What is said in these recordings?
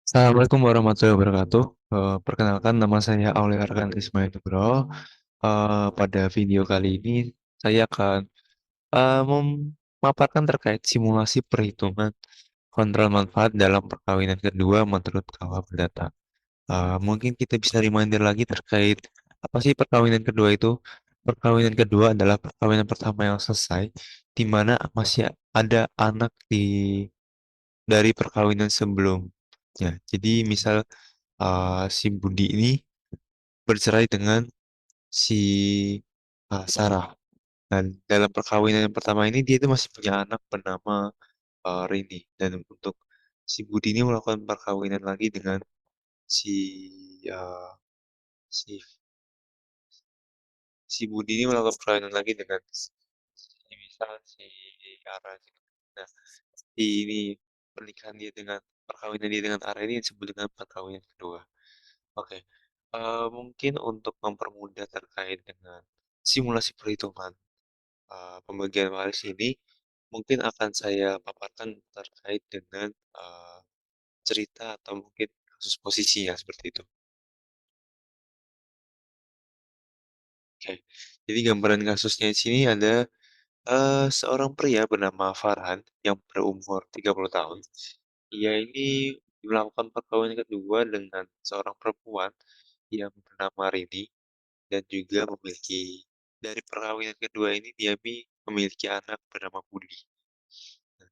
Assalamualaikum warahmatullahi wabarakatuh. Perkenalkan nama saya Aulia Arkan Ismail Nugroho. Pada video kali ini saya akan memaparkan terkait simulasi perhitungan kontrol manfaat dalam perkawinan kedua menurut KUH Perdata. Mungkin kita bisa reminder lagi terkait apa sih perkawinan kedua itu? Perkawinan kedua adalah perkawinan pertama yang selesai, di mana masih ada anak dari perkawinan sebelumnya. Jadi misal si Budi ini bercerai dengan si Sarah. Dan dalam perkawinan yang pertama ini dia itu masih punya anak bernama Rini. Dan untuk si Budi ini melakukan perkawinan lagi dengan si uh, si si Budi ini melakukan perkawinan lagi dengan misal si Ara gitu. Nah, ini pernikahan dia dengan perkawinan dia dengan Ara ini disebut dengan perkawinan kedua. Oke. Mungkin untuk mempermudah terkait dengan simulasi perhitungan pembagian waris ini, mungkin akan saya paparkan terkait dengan cerita atau mungkin kasus posisinya seperti itu. Oke, jadi gambaran kasusnya di sini ada seorang pria bernama Farhan yang berumur 30 tahun. Ia ini melakukan perkawinan kedua dengan seorang perempuan yang bernama Rini dan juga memiliki dari perkawinan kedua ini dia memiliki anak bernama Budi. Nah,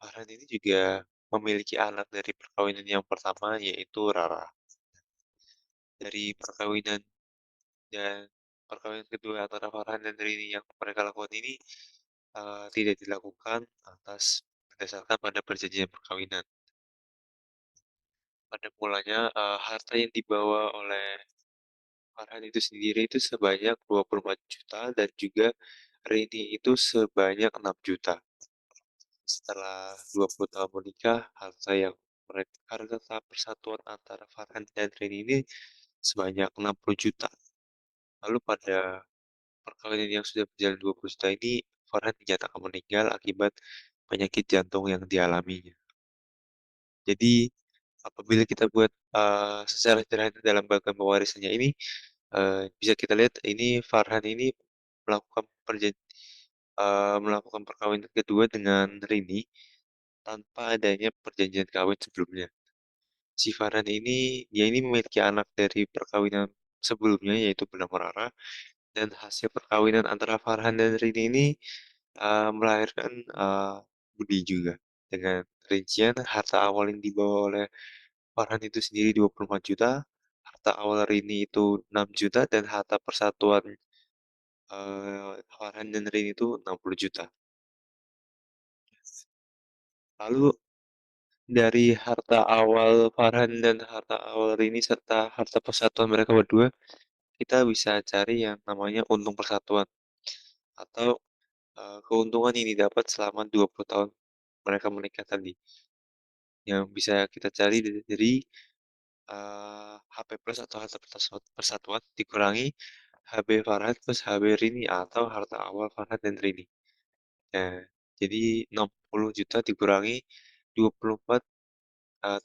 Farhan ini juga memiliki anak dari perkawinan yang pertama yaitu Rara. Dari dan perkawinan kedua antara Farhan dan Rini yang mereka lakukan ini tidak dilakukan berdasarkan pada perjanjian perkawinan. Pada mulanya harta yang dibawa oleh Farhan itu sendiri itu sebanyak 24 juta dan juga Rini itu sebanyak 6 juta. Setelah 20 tahun menikah, harga tahap persatuan antara Farhan dan Rini ini sebanyak 60 juta. Lalu pada perkawinan yang sudah berjalan 20 juta ini, Farhan dinyatakan meninggal akibat penyakit jantung yang dialaminya. Jadi, apabila kita buat secara sederhana dalam bagian pewarisannya ini, bisa kita lihat ini Farhan ini melakukan melakukan perkawinan kedua dengan Rini tanpa adanya perjanjian kawin sebelumnya. Si Farhan ini, dia ini memiliki anak dari perkawinan sebelumnya yaitu bernama Rara dan hasil perkawinan antara Farhan dan Rini ini melahirkan Budi juga dengan rincian harta awal yang dibawa oleh Farhan itu sendiri 24 juta, harta awal Rini itu 6 juta dan harta persatuan Farhan dan Rini itu 60 juta. Lalu dari harta awal Farhan dan harta awal Rini serta harta persatuan mereka berdua, kita bisa cari yang namanya untung persatuan atau keuntungan yang didapat selama 20 tahun mereka menikah tadi. Yang bisa kita cari dari HP plus atau harta persatuan dikurangi HB Farhan plus HB Rini atau harta awal Farhan dan Rini. Nah, jadi 60 juta dikurangi 24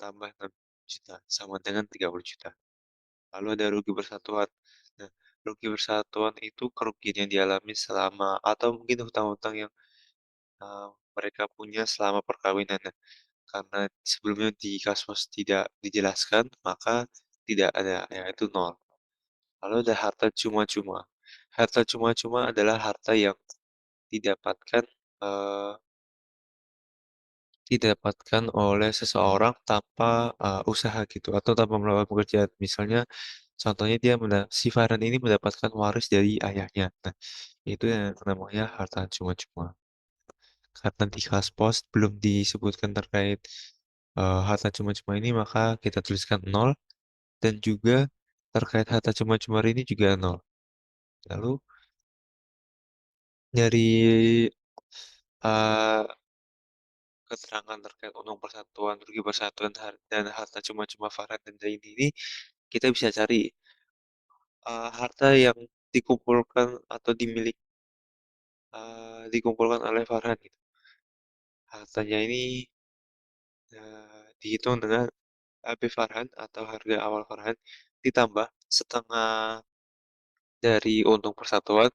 tambah 6 juta sama dengan 30 juta. Lalu ada rugi persatuan. Nah, rugi persatuan itu kerugian yang dialami selama atau mungkin hutang-hutang yang mereka punya selama perkawinan. Nah, karena sebelumnya di kasus tidak dijelaskan, maka tidak ada, yaitu nol. Lalu ada harta cuma-cuma. Harta cuma-cuma adalah harta yang didapatkan eh, didapatkan oleh seseorang tanpa usaha gitu atau tanpa melakukan pekerjaan. Misalnya, contohnya si Farhan ini mendapatkan waris dari ayahnya. Nah, itu yang namanya harta cuma-cuma. Karena di Kaspos belum disebutkan terkait harta cuma-cuma ini, maka kita tuliskan nol dan juga terkait harta cuma-cuma ini juga nol. Lalu dari eh, keterangan terkait untung persatuan, rugi persatuan, dan harta cuma-cuma Farhan dan Zaini ini, kita bisa cari harta yang dikumpulkan atau dikumpulkan oleh Farhan gitu. Hartanya ini dihitung dengan AB Farhan atau harga awal Farhan ditambah setengah dari untung persatuan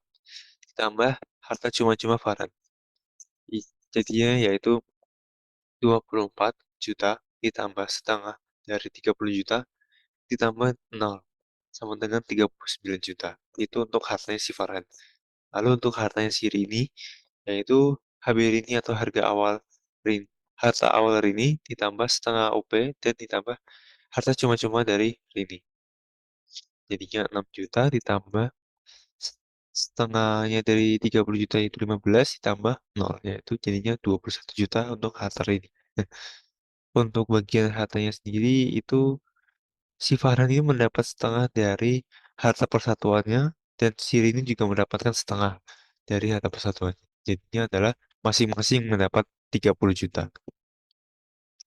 ditambah harta cuma-cuma Farhan. Jadinya yaitu 24 juta ditambah setengah dari 30 juta ditambah nol sama dengan 39 juta. Itu untuk hartanya si Farhan. Lalu untuk hartanya si Rini yaitu HB Rini atau harga awal Rini. Harta awal Rini ditambah setengah OP dan ditambah harta cuma-cuma dari Rini. Jadinya 6 juta ditambah setengahnya dari 30 juta itu 15 ditambah nol yaitu jadinya 21 juta untuk harta Rini. Nah, untuk bagian hartanya sendiri itu si Farhan ini mendapat setengah dari harta persatuannya dan si Rini juga mendapatkan setengah dari harta persatuannya. Jadinya adalah masing-masing mendapat 30 juta.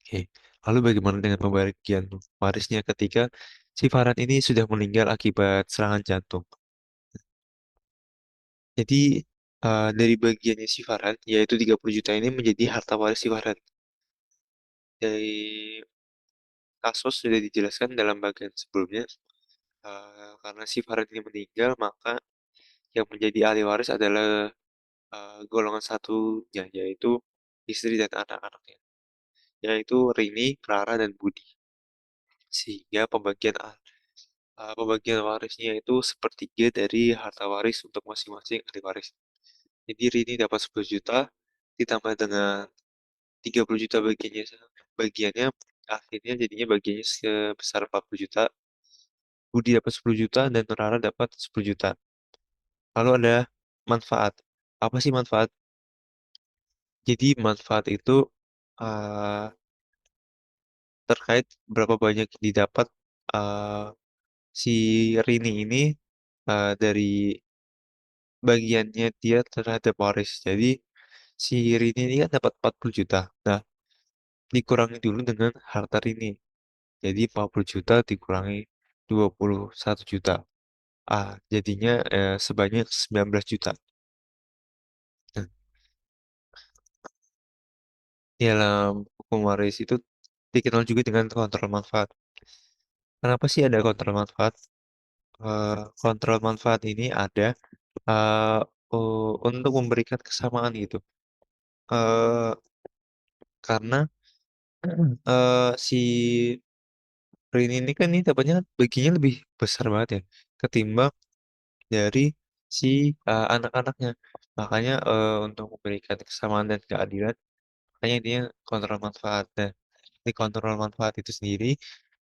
Oke. Lalu bagaimana dengan pembagian warisnya ketika si Farhan ini sudah meninggal akibat serangan jantung? Jadi dari bagiannya si Farhan, yaitu 30 juta ini menjadi harta waris si Farhan. Dari kasus sudah dijelaskan dalam bagian sebelumnya, karena si Farhan ini meninggal, maka yang menjadi ahli waris adalah golongan satunya, yaitu istri dan anak-anaknya, yaitu Rini, Clara, dan Budi. Sehingga pembagian warisnya itu sepertiga dari harta waris untuk masing-masing ahli waris. Jadi Rini dapat 10 juta, ditambah dengan 30 juta bagiannya akhirnya jadinya bagiannya sebesar 40 juta. Budi dapat 10 juta dan Rara dapat 10 juta. Lalu ada manfaat. Apa sih manfaat? Jadi manfaat itu uh, terkait berapa banyak didapat uh, si Rini ini dari bagiannya dia terhadap waris. Jadi si Rini ini kan dapat 40 juta. Nah, dikurangi dulu dengan harta Rini. Jadi 40 juta dikurangi 21 juta. Jadinya sebanyak 19 juta. Nah, dalam hukum waris itu dikenal juga dengan kontrol manfaat. Kenapa sih ada kontrol manfaat? Kontrol manfaat ini ada eh, untuk memberikan kesamaan gitu. Eh, karena si Rini ini kan ini dapatnya baginya lebih besar banget ya ketimbang dari si anak-anaknya. Makanya untuk memberikan kesamaan dan keadilan, makanya dia kontrol manfaat. Dan di kontrol manfaat itu sendiri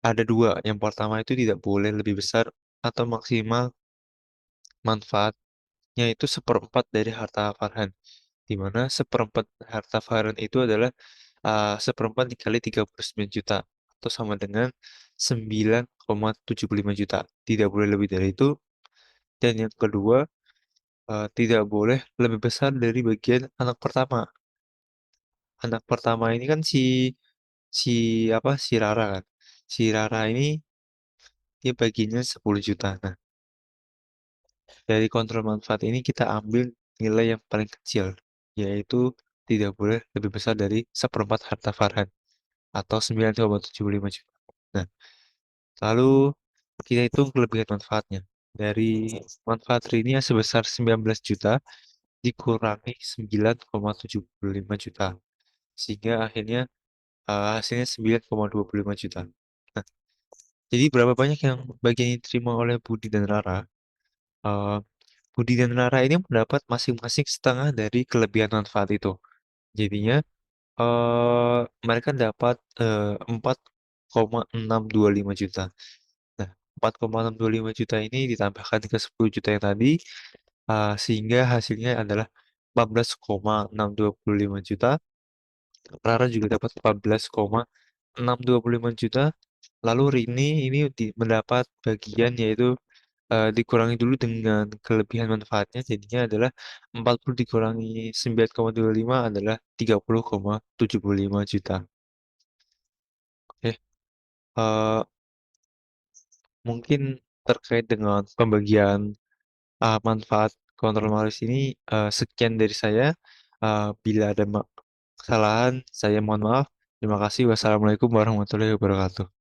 ada dua. Yang pertama itu tidak boleh lebih besar atau maksimal manfaatnya itu seperempat dari harta Farhan. Di mana seperempat harta Farhan itu adalah seperempat dikali 39 juta atau sama dengan 9,75 juta. Tidak boleh lebih dari itu. Dan yang kedua, tidak boleh lebih besar dari bagian anak pertama. Anak pertama ini kan si apa si Rara kan. Si Rara ini dia baginya 10 juta. Nah, dari kontrol manfaat ini kita ambil nilai yang paling kecil, yaitu tidak boleh lebih besar dari seperempat harta Farhan atau 9,75 juta. Nah, lalu kita hitung kelebihan manfaatnya. Dari manfaat Rini yang sebesar 19 juta dikurangi 9,75 juta. Sehingga akhirnya hasilnya 9,25 juta. Nah, jadi berapa banyak yang bagian yang diterima oleh Budi dan Rara? Eh, Budi dan Rara ini mendapat masing-masing setengah dari kelebihan manfaat itu. Jadinya mereka dapat 4,625 juta. Nah, 4,625 juta ini ditambahkan ke 10 juta yang tadi, sehingga hasilnya adalah 14,625 juta. Rara juga dapat 14,625 juta. Lalu Rini ini mendapat bagian yaitu dikurangi dulu dengan kelebihan manfaatnya jadinya adalah 40 dikurangi 9,25 adalah 30,75 juta. Oke, eh, mungkin terkait dengan pembagian manfaat kontrol maris ini sekian dari saya. Bila ada kesalahan, saya mohon maaf. Terima kasih. Wassalamualaikum warahmatullahi wabarakatuh.